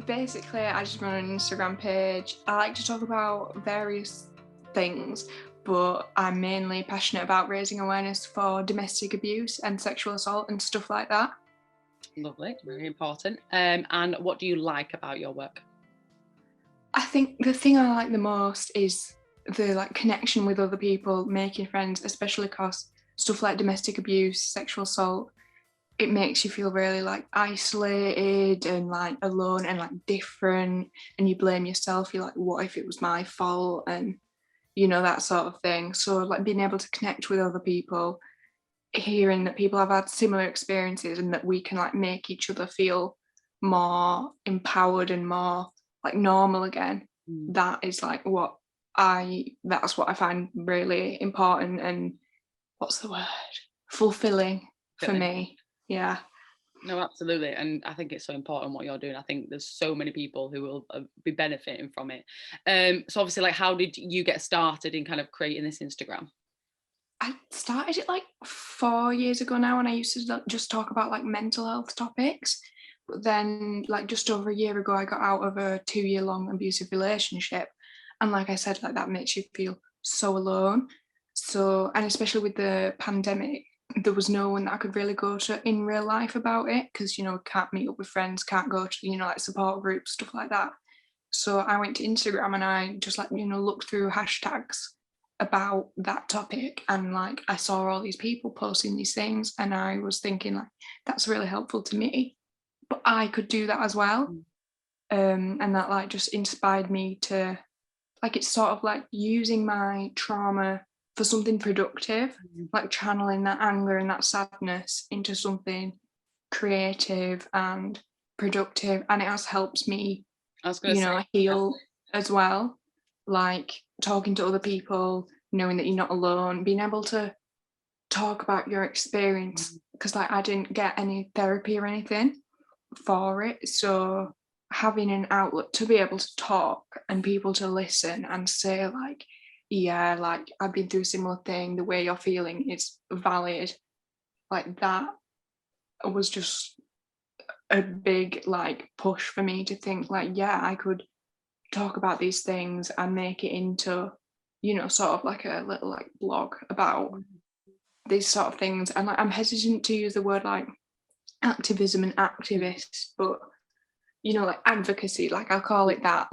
Basically, I just run an Instagram page. I like to talk about various things, but I'm mainly passionate about raising awareness for domestic abuse and sexual assault and stuff like that. Lovely, very important. And what do you like about your work? I think the thing I like the most is the connection with other people, making friends, especially because stuff like domestic abuse, sexual assault, it makes you feel really isolated and alone and different, and you blame yourself. You're like, what if it was my fault? And that sort of thing. So being able to connect with other people, hearing that people have had similar experiences and that we can make each other feel more empowered and more normal again. That is that's what I find really important and what's the word? Fulfilling for me. Yeah. No, absolutely. And I think it's so important what you're doing. I think there's so many people who will be benefiting from it. So obviously, how did you get started in kind of creating this Instagram? I started it 4 years ago now, and I used to just talk about mental health topics. But then just over a year ago, I got out of a 2-year long abusive relationship. And like I said, that makes you feel so alone. So, and especially with the pandemic, there was no one that I could really go to in real life about it because, can't meet up with friends, can't go to, support groups, stuff like that. So I went to Instagram and I just looked through hashtags about that topic, and I saw all these people posting these things, and I was thinking that's really helpful to me, but I could do that as well. And that just inspired me to it's sort of using my trauma for something productive, channeling that anger and that sadness into something creative and productive, and it has helped me heal as well, talking to other people, knowing that you're not alone, being able to talk about your experience, because I didn't get any therapy or anything for it, so having an outlet to be able to talk and people to listen and say yeah, I've been through a similar thing, the way you're feeling is valid, that was just a big push for me to think yeah, I could talk about these things and make it into sort of a little blog about these sort of things. And I'm hesitant to use the word activism and activist, but advocacy, I'll call it that.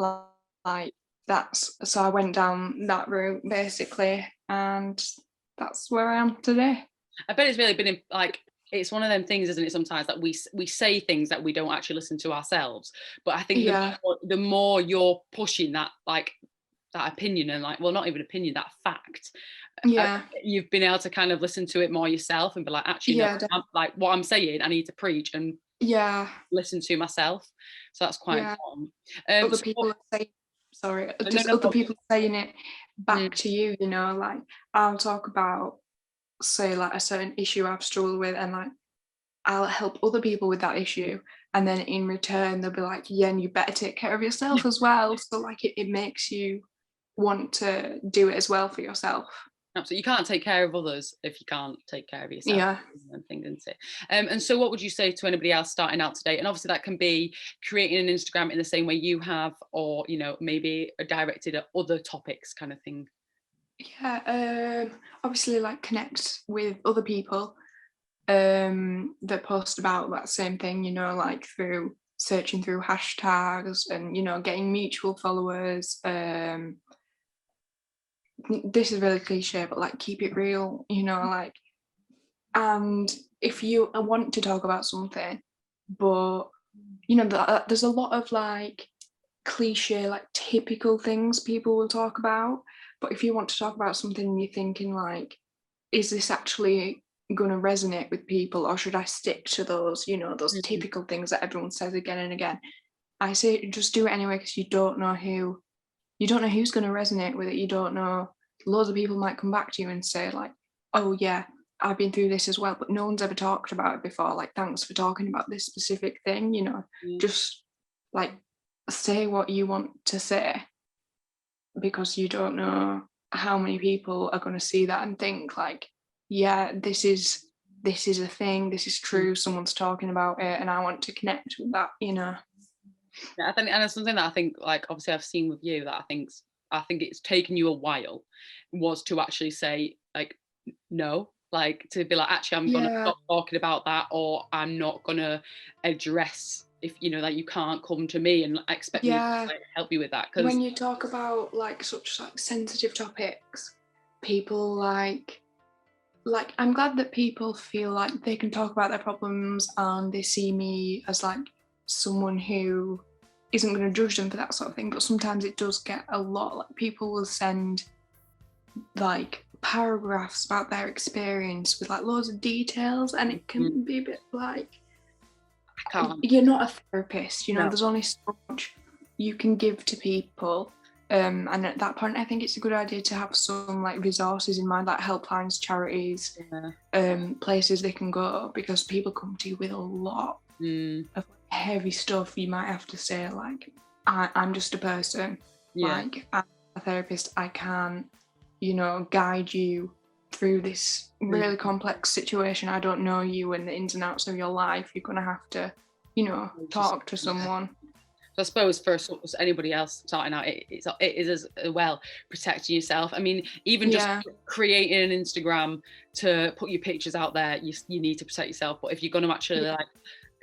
That's, so I went down that route basically, and that's where I am today. I bet it's really been it's one of them things, isn't it, sometimes that we say things that we don't actually listen to ourselves, but I think the more you're pushing that that opinion and well, not even opinion, that fact, you've been able to kind of listen to it more yourself and be actually no, what I'm saying I need to preach and listen to myself. So that's quite important. Other people are saying, sorry, other people saying it back to you, I'll talk about, say, a certain issue I've struggled with, and I'll help other people with that issue, and then in return they'll be yeah, and you better take care of yourself as well. So it makes you want to do it as well for yourself. Absolutely. You can't take care of others if you can't take care of yourself. And things, isn't it? And so what would you say to anybody else starting out today? And obviously that can be creating an Instagram in the same way you have, or maybe directed at other topics kind of thing. Obviously connect with other people that post about that same thing, through searching through hashtags and getting mutual followers. This is really cliche, but keep it real, and if you want to talk about something, but there's a lot of cliche, typical things people will talk about, but if you want to talk about something and you're thinking is this actually going to resonate with people, or should I stick to those those typical things that everyone says again and again, I say just do it anyway, because you don't know who's going to resonate with it. You don't know, loads of people might come back to you and say oh yeah, I've been through this as well, but no one's ever talked about it before, thanks for talking about this specific thing, just say what you want to say, because you don't know how many people are going to see that and think yeah, this is a thing, this is true, someone's talking about it, and I want to connect with that. Yeah, I think, and it's something that I think, like, obviously I've seen with you that I think it's taken you a while was to actually say like no, like to be like, actually, I'm gonna Yeah, stop talking about that, or I'm not gonna address if you know that you can't come to me and expect me to yeah. like help you with that because When you talk about like such like sensitive topics, people like I'm glad that people feel like they can talk about their problems and they see me as like someone who isn't going to judge them for that sort of thing. But sometimes it does get a lot. Like people will send like paragraphs about their experience with like loads of details, and it I can be a bit like can't. you're not a therapist. You know, No. there's only so much you can give to people. And at that point, I think it's a good idea to have some like resources in mind, like helplines, charities, Yeah. places they can go, because people come to you with a lot Mm, of heavy stuff. You might have to say like, I'm just a person. yeah. Like I'm a therapist. I can't, guide you through this Mm, really complex situation. I don't know you and the ins and outs of your life. You're gonna have to, just talk to yeah. someone. So I suppose for anybody else starting out, it is as well protecting yourself. I mean, even just Yeah, creating an Instagram to put your pictures out there, you need to protect yourself. But if you're going to actually yeah, like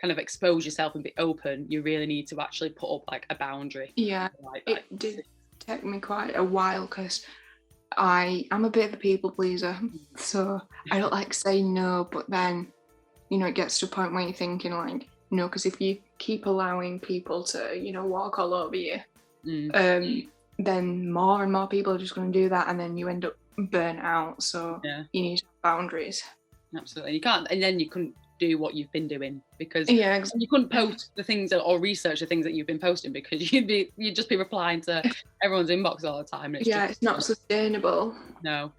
kind of expose yourself and be open, you really need to actually put up like a boundary. yeah. Like, It did take me quite a while because I'm a bit of a people pleaser, so I don't like saying no, but then it gets to a point where you're thinking like, no, because if you keep allowing people to, walk all over you, mm, then more and more people are just going to do that, and then you end up burnt out. So yeah, you need boundaries. absolutely. You can't, and then you couldn't do what you've been doing because Yeah, you couldn't exactly. post the things or research the things that you've been posting because you'd just be replying to everyone's inbox all the time, and it's just Yeah, it's not sustainable. no.